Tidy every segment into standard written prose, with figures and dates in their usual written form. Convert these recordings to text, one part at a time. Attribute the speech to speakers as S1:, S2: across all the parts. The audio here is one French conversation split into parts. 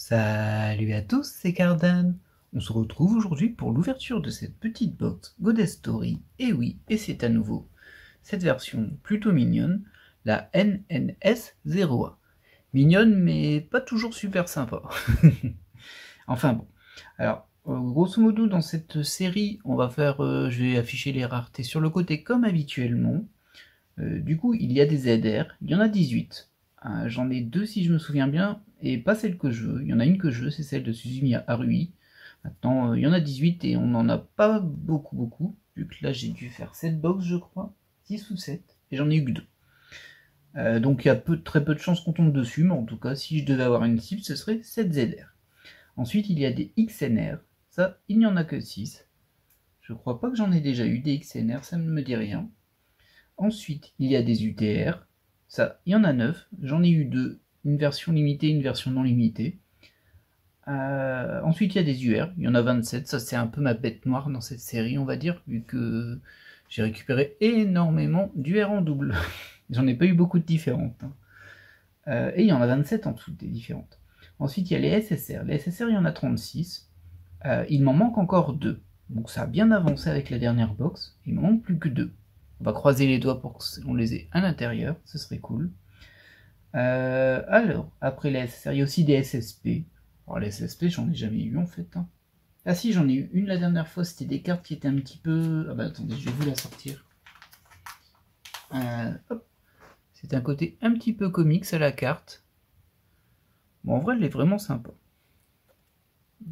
S1: Salut à tous, c'est Cardan. On se retrouve aujourd'hui pour l'ouverture de cette petite box Goddess Story. Et oui, et c'est à nouveau cette version plutôt mignonne, la NNS0A. Mignonne mais pas toujours super sympa. Enfin bon, alors grosso modo dans cette série, on va faire, je vais afficher les raretés sur le côté comme habituellement. Du coup, il y a des ZR, il y en a 18. J'en ai deux si je me souviens bien, et pas celle que je veux. Il y en a une que je veux, c'est celle de Suzumi Harui. Maintenant, il y en a 18 et on n'en a pas beaucoup, vu que là j'ai dû faire 7 box je crois, 6 ou 7, et j'en ai eu que 2. Donc il y a très peu de chances qu'on tombe dessus, mais en tout cas, si je devais avoir une cible, ce serait 7 ZR. Ensuite, il y a des XNR, ça, il n'y en a que 6. Je crois pas que j'en ai déjà eu des XNR, ça ne me dit rien. Ensuite, il y a des UTR. Ça, il y en a 9. J'en ai eu 2. Une version limitée, une version non limitée. Ensuite, il y a des UR. Il y en a 27. Ça, c'est un peu ma bête noire dans cette série, on va dire, vu que j'ai récupéré énormément d'UR en double. J'en ai pas eu beaucoup de différentes. Et il y en a 27 en tout, des différentes. Ensuite, il y a les SSR. Les SSR, il y en a 36. Il m'en manque encore 2. Donc ça a bien avancé avec la dernière box. Il m'en manque plus que 2. On va croiser les doigts pour qu'on les ait à l'intérieur, ce serait cool. Alors, après les SSR, il y a aussi des SSP. Alors les SSP, j'en ai jamais eu en fait. Ah si, j'en ai eu une la dernière fois, c'était des cartes qui étaient un petit peu... Ah bah attendez, je vais vous la sortir. Hop. C'est un côté un petit peu comics à la carte. Bon, en vrai, elle est vraiment sympa.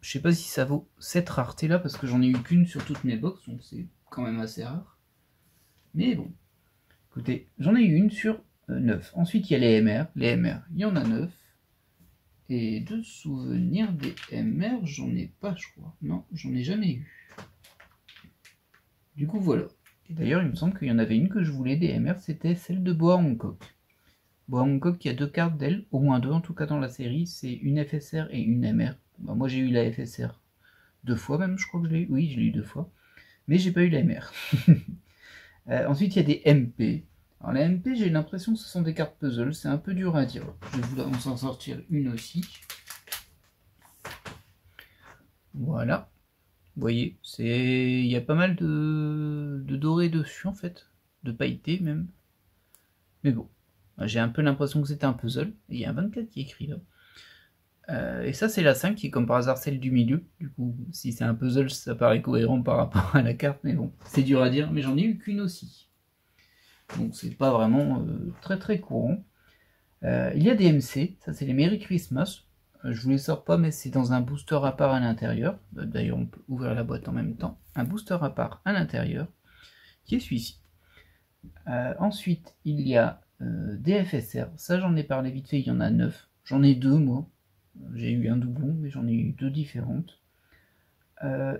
S1: Je sais pas si ça vaut cette rareté là, parce que j'en ai eu qu'une sur toutes mes box, donc c'est quand même assez rare. Mais bon, écoutez, j'en ai eu une sur 9. Ensuite, il y a les MR. Les MR, il y en a 9. Et de souvenirs des MR, j'en ai pas, je crois. Non, j'en ai jamais eu. Du coup, voilà. Et d'ailleurs, il me semble qu'il y en avait une que je voulais des MR, c'était celle de Boa Hancock. Boa Hancock, qui a 2 cartes d'elle, au moins 2 en tout cas dans la série, c'est une FSR et une MR. Bah, moi, j'ai eu la FSR 2 fois même, je crois que je l'ai eu. Oui, je l'ai eu 2 fois. Mais j'ai pas eu la MR. Ensuite, il y a des MP. Alors la MP, j'ai l'impression que ce sont des cartes puzzle, c'est un peu dur à dire. Je vais vous en sortir une aussi. Voilà. Vous voyez, il y a pas mal de doré dessus en fait, de pailleté même. Mais bon, j'ai un peu l'impression que c'était un puzzle. Il y a un 24 qui est écrit là. Et ça c'est la 5 qui est comme par hasard celle du milieu. Du coup, si c'est un puzzle, ça paraît cohérent par rapport à la carte, mais bon, c'est dur à dire. Mais j'en ai eu qu'une aussi. Donc c'est pas vraiment très courant. Il y a des MC, ça c'est les Merry Christmas. Je vous les sors pas, mais c'est dans un booster à part à l'intérieur. D'ailleurs, on peut ouvrir la boîte en même temps. Un booster à part à l'intérieur, qui est celui-ci. Ensuite, il y a des FSR. Ça, j'en ai parlé vite fait, il y en a 9. J'en ai 2, moi. J'ai eu un doublon, mais j'en ai eu 2 différentes.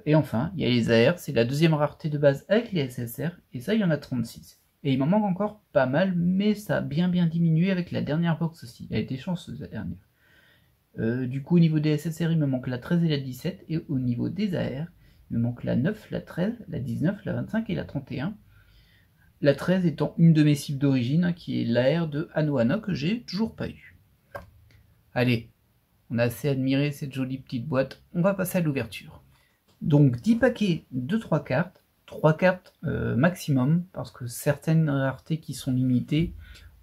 S1: Et enfin, il y a les AR, c'est la deuxième rareté de base avec les SSR. Et ça, il y en a 36. Et il m'en manque encore pas mal, mais ça a bien diminué avec la dernière box aussi. Elle a été chanceuse la dernière. Du coup, au niveau des SSR, il me manque la 13 et la 17. Et au niveau des AR, il me manque la 9, la 13, la 19, la 25 et la 31. La 13 étant une de mes cibles d'origine, qui est l'AR de Anohana, que j'ai toujours pas eu. Allez, on a assez admiré cette jolie petite boîte, on va passer à l'ouverture. Donc 10 paquets de 3 cartes. 3 cartes maximum, parce que certaines raretés qui sont limitées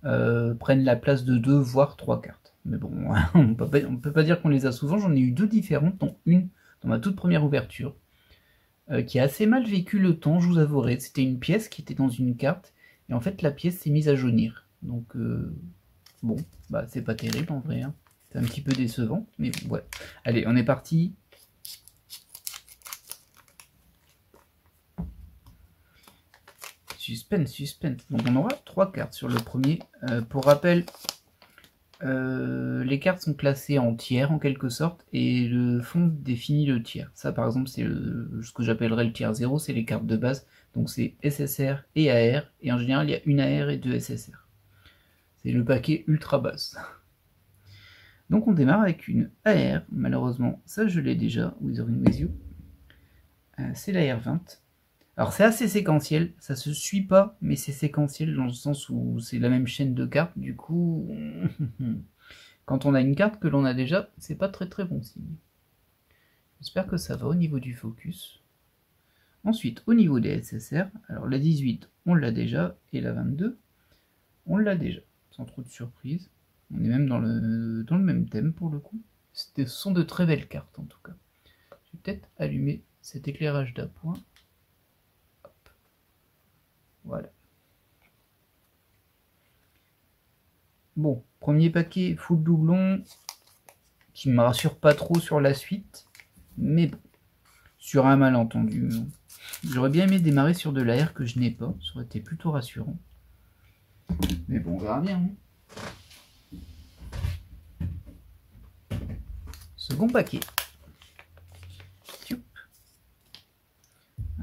S1: prennent la place de 2 voire 3 cartes. Mais bon, on peut pas dire qu'on les a souvent. J'en ai eu 2 différentes, dont une dans ma toute première ouverture, qui a assez mal vécu le temps, je vous avouerai. C'était une pièce qui était dans une carte, et en fait la pièce s'est mise à jaunir. Donc bon, bah c'est pas terrible en vrai, hein. C'est un petit peu décevant, mais bon, ouais. Allez, on est parti. Suspense. Donc on aura 3 cartes sur le premier. Pour rappel, les cartes sont classées en tiers en quelque sorte, et le fond définit le tiers. Ça par exemple c'est ce que j'appellerais le tiers 0, c'est les cartes de base. Donc c'est SSR et AR, et en général il y a une AR et 2 SSR. C'est le paquet ultra basse. Donc on démarre avec une AR, malheureusement ça je l'ai déjà, Withering With You. C'est la R20. Alors c'est assez séquentiel, ça se suit pas, mais c'est séquentiel dans le sens où c'est la même chaîne de cartes, du coup Quand on a une carte que l'on a déjà, c'est pas très très bon signe. J'espère que ça va au niveau du focus. Ensuite, au niveau des SSR, alors la 18, on l'a déjà, et la 22, on l'a déjà, sans trop de surprise. On est même dans le même thème pour le coup. Ce sont de très belles cartes en tout cas. Je vais peut-être allumer cet éclairage d'appoint. Voilà. Bon, premier paquet full doublon, qui me rassure pas trop sur la suite, mais bon, sur un malentendu. J'aurais bien aimé démarrer sur de l'AR que je n'ai pas, ça aurait été plutôt rassurant. Mais bon, on verra bien. Second paquet.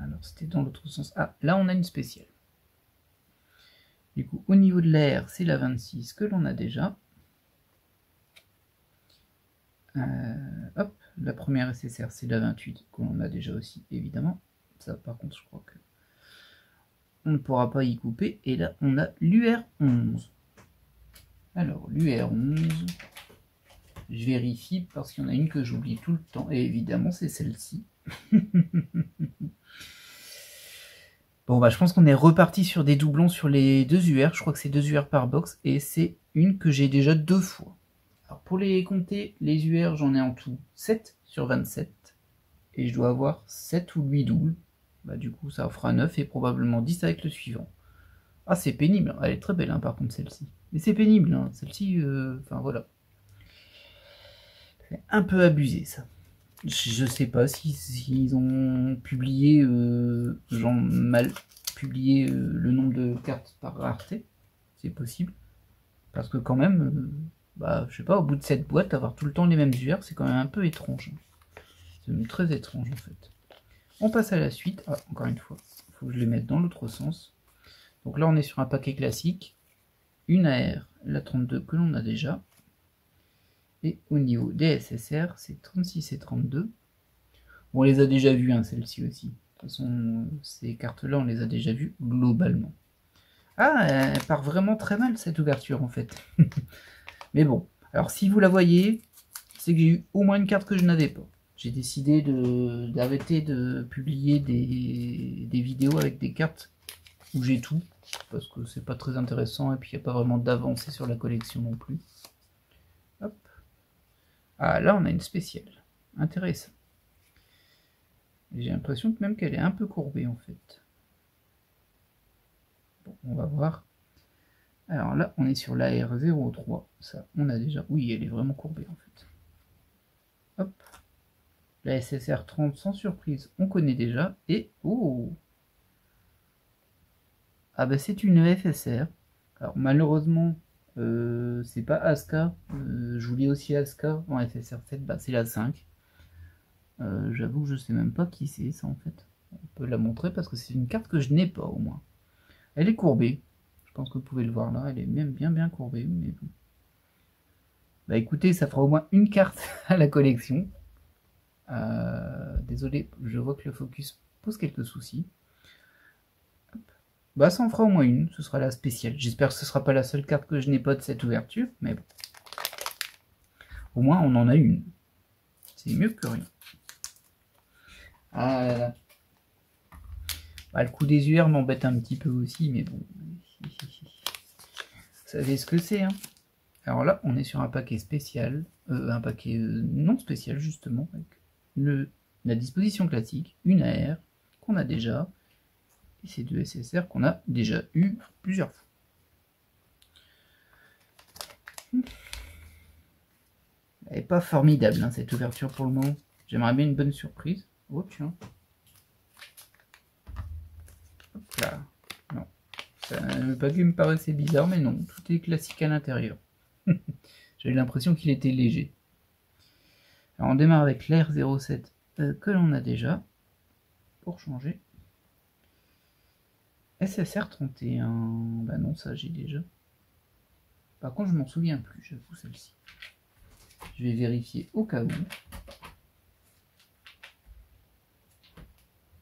S1: Alors, c'était dans l'autre sens. Ah, là, on a une spéciale. Du coup, au niveau de l'air, c'est la 26 que l'on a déjà. Hop, la première SSR, c'est la 28 que l'on a déjà aussi, évidemment. Ça, par contre, je crois que on ne pourra pas y couper. Et là, on a l'UR11. Alors, l'UR11, je vérifie parce qu'il y en a une que j'oublie tout le temps. Et évidemment, c'est celle-ci. Bon, bah, je pense qu'on est reparti sur des doublons sur les 2 UR. Je crois que c'est 2 UR par box. Et c'est une que j'ai déjà 2 fois. Alors, pour les compter, les UR, j'en ai en tout 7 sur 27. Et je dois avoir 7 ou 8 doubles. Bah, du coup, ça en fera 9 et probablement 10 avec le suivant. Ah, c'est pénible. Elle est très belle, hein, par contre, celle-ci. Mais c'est pénible, hein. Celle-ci, enfin, voilà. C'est un peu abusé, ça. Je sais pas s'ils ont publié, genre mal publié le nombre de cartes par rareté. C'est possible. Parce que quand même, bah, je sais pas, au bout de cette boîte, avoir tout le temps les mêmes UR, c'est quand même un peu étrange. C'est même très étrange, en fait. On passe à la suite. Ah, encore une fois, il faut que je les mette dans l'autre sens. Donc là, on est sur un paquet classique. Une AR, la 32 que l'on a déjà. Et au niveau des SSR, c'est 36 et 32. Bon, on les a déjà vues, hein, celles-ci aussi. De toute façon, ces cartes-là, on les a déjà vues globalement. Ah, elle part vraiment très mal, cette ouverture, en fait. Mais bon, alors si vous la voyez, c'est que j'ai eu au moins une carte que je n'avais pas. J'ai décidé d'arrêter de publier des vidéos avec des cartes où j'ai tout, parce que c'est pas très intéressant, et puis il n'y a pas vraiment d'avancée sur la collection non plus. Hop. Ah, là, on a une spéciale. Intéressant. J'ai l'impression que même qu'elle est un peu courbée, en fait. Bon, on va voir. Alors là, on est sur la R03. Ça, on a déjà... Oui, elle est vraiment courbée, en fait. Hop. La SSR 30, sans surprise, on connaît déjà. Et... Oh! Ah bah c'est une FSR. Alors malheureusement, c'est pas Aska. Je voulais aussi Aska en FSR 7, bah c'est la 5. J'avoue que je sais même pas qui c'est ça en fait. On peut la montrer parce que c'est une carte que je n'ai pas au moins. Elle est courbée. Je pense que vous pouvez le voir là. Elle est même bien courbée. Mais bon. Bah écoutez, ça fera au moins une carte à la collection. Désolé, je vois que le focus pose quelques soucis. Bah ça en fera au moins une, ce sera la spéciale. J'espère que ce sera pas la seule carte que je n'ai pas de cette ouverture, mais bon. Au moins on en a une. C'est mieux que rien. Ah là là. Bah, le coup des UR m'embête un petit peu aussi, mais bon. Vous savez ce que c'est, hein. Alors là, on est sur un paquet spécial, un paquet non spécial justement, avec la disposition classique, une AR qu'on a déjà, et ces 2 SSR qu'on a déjà eu plusieurs fois. Elle n'est pas formidable, hein, cette ouverture pour le moment. J'aimerais bien une bonne surprise. Oh tiens. Hop là. Non. Le paquet me paraissait bizarre, mais non. Tout est classique à l'intérieur. J'ai eu l'impression qu'il était léger. Alors on démarre avec l'air 07 que l'on a déjà. Pour changer. SSR 31. Bah non, ça j'ai déjà. Par contre, je m'en souviens plus, j'avoue, celle-ci. Je vais vérifier au cas où.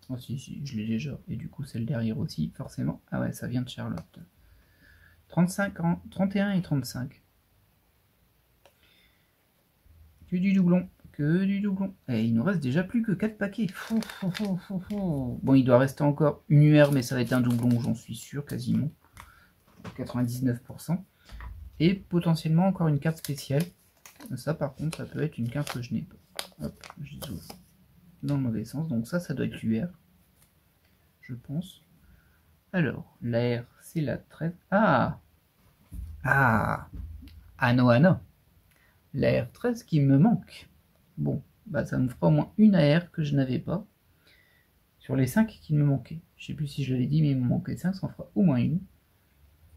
S1: Ah si, je l'ai déjà. Et du coup, celle derrière aussi, forcément. Ah ouais, ça vient de Charlotte. 35 ans, 31 et 35. Que du doublon. Que du doublon. Et il nous reste déjà plus que 4 paquets. Bon, il doit rester encore une UR, mais ça va être un doublon, j'en suis sûr, quasiment. 99%. Et potentiellement encore une carte spéciale. Ça, par contre, ça peut être une carte que je n'ai pas. Hop, je les ouvre dans le mauvais sens. Donc ça doit être l'UR, je pense. Alors, la R, c'est la 13. Ah Anohana. La R13 qui me manque. Bon, bah ça me fera au moins une AR que je n'avais pas. Sur les 5 qui me manquaient. Je sais plus si je l'avais dit, mais il me manquait 5, ça en fera au moins une.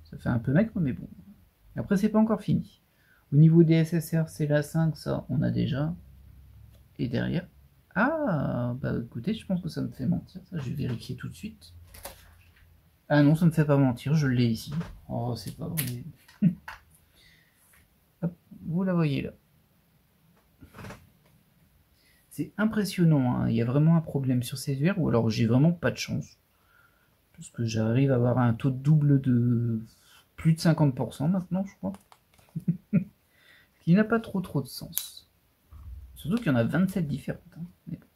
S1: Ça fait un peu maigre, mais bon. Après, c'est pas encore fini. Au niveau des SSR, c'est la 5, ça, on a déjà. Et derrière... Ah, bah écoutez, je pense que ça me fait mentir. Ça, je vais vérifier tout de suite. Ah non, ça me fait pas mentir, je l'ai ici. Oh, c'est pas vrai. Hop, vous la voyez là. C'est impressionnant, hein. Il y a vraiment un problème sur ces UR, ou alors j'ai vraiment pas de chance. Parce que j'arrive à avoir un taux de double de plus de 50% maintenant, je crois. Ce qui n'a pas trop de sens. Surtout qu'il y en a 27 différentes. Hein. Mais bon.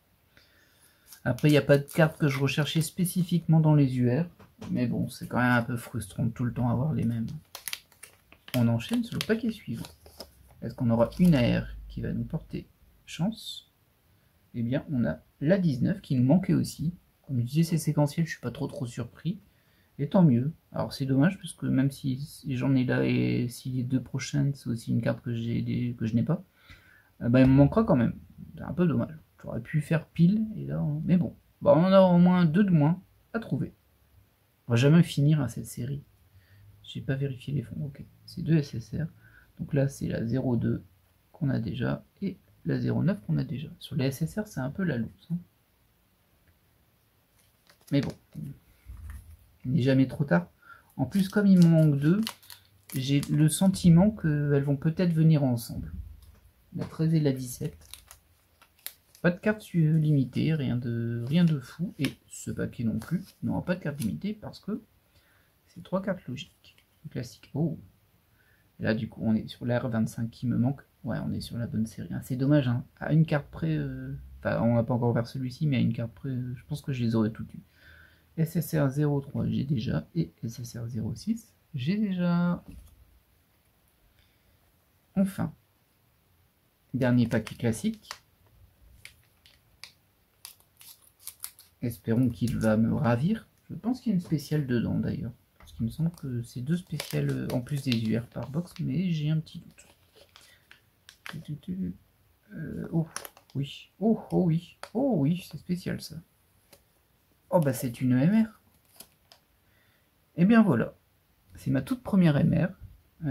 S1: Après, il n'y a pas de carte que je recherchais spécifiquement dans les UR. Mais bon, c'est quand même un peu frustrant de tout le temps avoir les mêmes. On enchaîne sur le paquet suivant. Est-ce qu'on aura une AR qui va nous porter chance? Eh bien, on a la 19 qui nous manquait aussi. Comme je disais, c'est séquentiel, je suis pas trop surpris. Et tant mieux. Alors c'est dommage parce que même si j'en ai là et si les deux prochaines c'est aussi une carte que je n'ai pas, bah, il me manquera quand même. C'est un peu dommage. J'aurais pu faire pile et là, mais bon. Bah, on a au moins 2 de moins à trouver. On va jamais finir à cette série. J'ai pas vérifié les fonds. Ok, c'est 2 SSR. Donc là c'est la 02 qu'on a déjà et la 09 qu'on a déjà. Sur les SSR c'est un peu la loose. Hein. Mais bon. Il n'est jamais trop tard. En plus, comme il me manque 2, j'ai le sentiment qu'elles vont peut-être venir ensemble. La 13 et la 17. Pas de carte limitée, rien de fou. Et ce paquet non plus n'aura pas de carte limitée parce que c'est 3 cartes logiques. Classique. Oh. Et là, du coup, on est sur la R25 qui me manque. Ouais, on est sur la bonne série. C'est dommage, hein. À une carte près... Enfin, on n'a pas encore ouvert celui-ci, mais à une carte près, je pense que je les aurais toutes eues. SSR 03 j'ai déjà et SSR 06 j'ai déjà. Enfin, dernier paquet classique. Espérons qu'il va me ravir. Je pense qu'il y a une spéciale dedans d'ailleurs. Parce qu'il me semble que c'est 2 spéciales en plus des UR par box, mais j'ai un petit doute. Oh oui, oh oui, oh oui, c'est spécial ça. Oh bah c'est une MR. Et bien voilà, c'est ma toute première MR.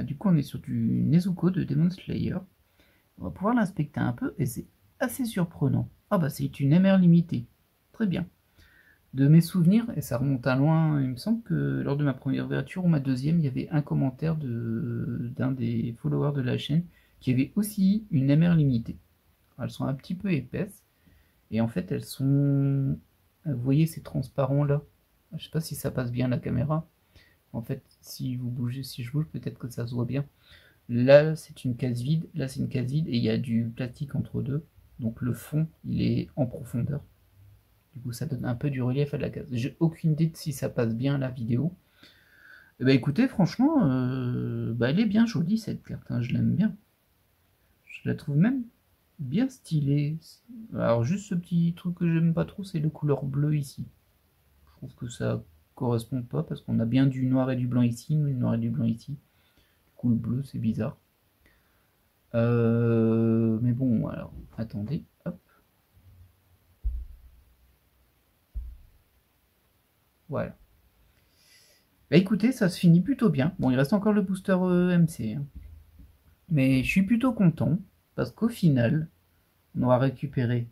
S1: Du coup on est sur du Nezuko de Demon Slayer. On va pouvoir l'inspecter un peu et c'est assez surprenant. Ah bah c'est une MR limitée. Très bien. De mes souvenirs, et ça remonte à loin, il me semble que lors de ma première ouverture ou ma deuxième, il y avait un commentaire d'un des followers de la chaîne qui avait aussi une MR limitée. Alors, elles sont un petit peu épaisses et en fait elles sont... Vous voyez ces transparents là? Je sais pas si ça passe bien à la caméra. En fait, si vous bougez, si je bouge, peut-être que ça se voit bien. Là, c'est une case vide, là, c'est une case vide, et il y a du plastique entre deux. Donc le fond, il est en profondeur. Du coup, ça donne un peu du relief à la case. J'ai aucune idée de si ça passe bien la vidéo. Et bah écoutez, franchement, elle est bien jolie cette carte, hein, je l'aime bien. Je la trouve même bien stylée. Alors juste ce petit truc que j'aime pas trop, c'est le couleur bleu ici. Je trouve que ça correspond pas parce qu'on a bien du noir et du blanc ici, mais le noir et du blanc ici. Du coup le bleu c'est bizarre. Mais bon, alors attendez, hop. Voilà. Bah écoutez, ça se finit plutôt bien. Bon, il reste encore le booster MC. Hein. Mais je suis plutôt content parce qu'au final, on aura récupéré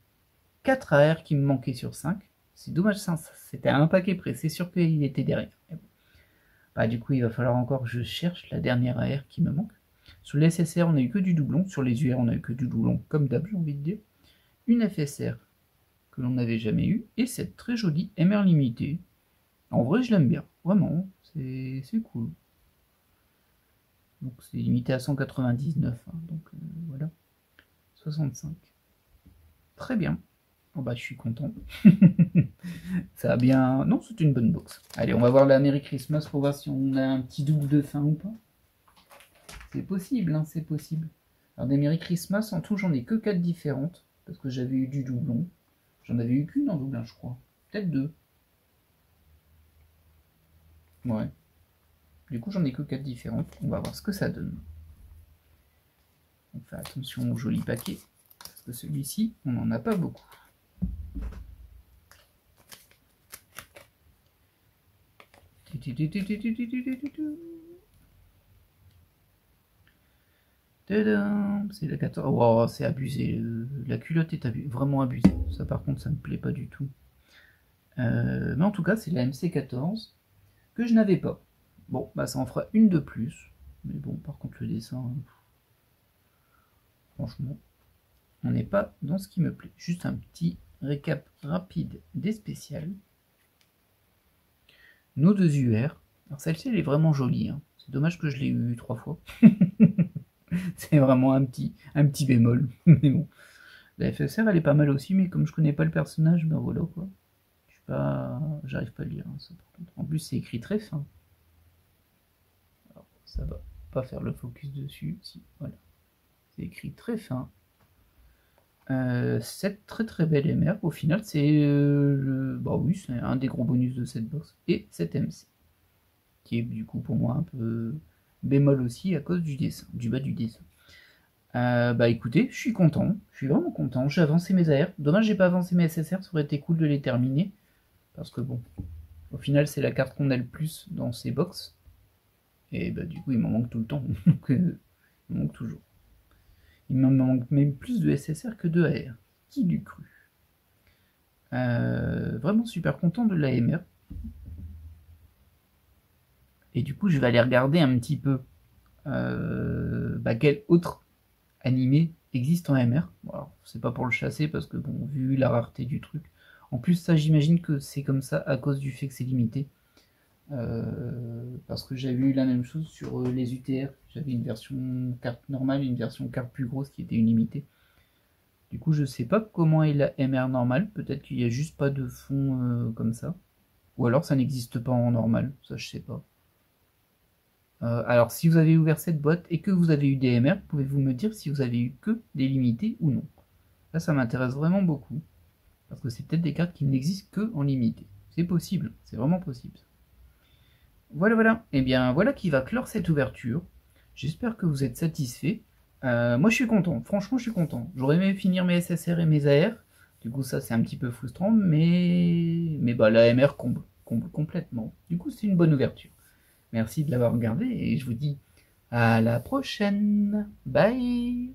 S1: 4 AR qui me manquaient sur 5. C'est dommage, ça, c'était un paquet près. C'est sûr qu'il était derrière. Bah, du coup, il va falloir encore que je cherche la dernière AR qui me manque. Sur les SSR, on a eu que du doublon. Sur les UR, on a eu que du doublon, comme d'hab, j'ai envie de dire. Une FSR que l'on n'avait jamais eu. Et cette très jolie MR limitée. En vrai, je l'aime bien. Vraiment, c'est cool. Donc c'est limité à 199. Hein, donc voilà. 65. Très bien. Oh bah je suis content. Ça a bien... Non, c'est une bonne box. Allez, on va voir la Merry Christmas pour voir si on a un petit double de fin ou pas. C'est possible, hein, c'est possible. Alors des Merry Christmas, en tout, j'en ai que 4 différentes. Parce que j'avais eu du doublon. J'en avais eu qu'une en doublon, je crois. Peut-être 2. Ouais. Du coup, j'en ai que 4 différentes. On va voir ce que ça donne. On fait attention au joli paquet. Parce que celui-ci, on n'en a pas beaucoup. C'est la 14. Oh, c'est abusé. La culotte est vraiment abusée. Ça, par contre, ça me plaît pas du tout. Mais en tout cas, c'est la MC14 que je n'avais pas. Bon, bah ça en fera une de plus. Mais bon, par contre, le dessin, franchement, on n'est pas dans ce qui me plaît. Juste un petit récap rapide des spéciales. Nos 2 UR. Alors celle-ci, elle est vraiment jolie. Hein. C'est dommage que je l'ai eu 3 fois. C'est vraiment un petit bémol. Mais bon. La FSR, elle est pas mal aussi, mais comme je connais pas le personnage, ben voilà quoi. J'arrive pas à lire hein, ça par contre. En plus, c'est écrit très fin. Alors, ça va pas faire le focus dessus. Si, voilà. C'est écrit très fin. Cette très belle MR. Au final, c'est bah oui, c'est un des gros bonus de cette box. Et cette MC. Qui est du coup pour moi un peu bémol aussi à cause du dessin, du bas du dessin. Bah écoutez, je suis content, je suis vraiment content. J'ai avancé mes AR. Dommage, j'ai pas avancé mes SSR, ça aurait été cool de les terminer. Parce que bon, au final, c'est la carte qu'on a le plus dans ces box. Et bah du coup, il m'en manque tout le temps. Il m'en manque toujours. Il m'en manque même plus de SSR que de AR. Qui l'eût cru? Vraiment super content de la MR. Et du coup, je vais aller regarder un petit peu quel autre animé existe en MR. Bon, alors, c'est pas pour le chasser parce que bon, vu la rareté du truc. En plus, ça, j'imagine que c'est comme ça à cause du fait que c'est limité. Parce que j'avais eu la même chose sur les UTR. J'avais une version carte normale et une version carte plus grosse qui était illimitée. Du coup, je sais pas comment est la MR normale. Peut-être qu'il n'y a juste pas de fond comme ça. Ou alors ça n'existe pas en normal. Ça, je sais pas. Alors, si vous avez ouvert cette boîte et que vous avez eu des MR, pouvez-vous me dire si vous avez eu que des limités ou non? Là, ça m'intéresse vraiment beaucoup. Parce que c'est peut-être des cartes qui n'existent que en limité. C'est possible, c'est vraiment possible. Voilà. Et bien, voilà qui va clore cette ouverture. J'espère que vous êtes satisfaits. Moi, je suis content. Franchement, je suis content. J'aurais aimé finir mes SSR et mes AR. Du coup, ça, c'est un petit peu frustrant. Mais bah, la MR comble complètement. Du coup, c'est une bonne ouverture. Merci de l'avoir regardé et je vous dis à la prochaine. Bye!